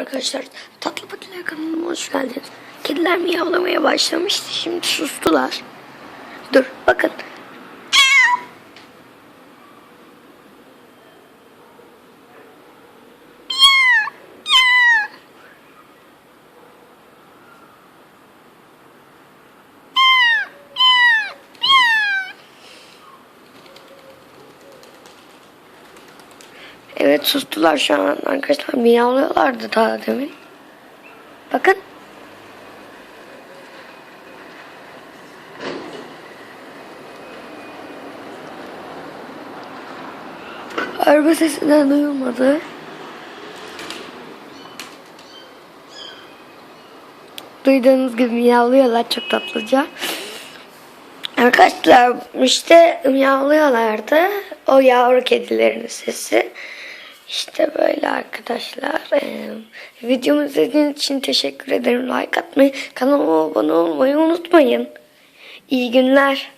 arkadaşlar, Tatlı kanalıma hoş geldiniz. Kediler miyavlamaya başlamıştı, şimdi sustular. Dur bakın. Evet, sustular şu an arkadaşlar, miyavlıyorlardı daha demin. Bakın. Araba sesinden duyulmadı. Duyduğunuz gibi miyavlıyorlar çok tatlıca. Arkadaşlar işte miyavlıyorlardı. O yavru kedilerin sesi. İşte böyle arkadaşlar. Videomu izlediğiniz için teşekkür ederim. Like atmayı, kanalıma abone olmayı unutmayın. İyi günler.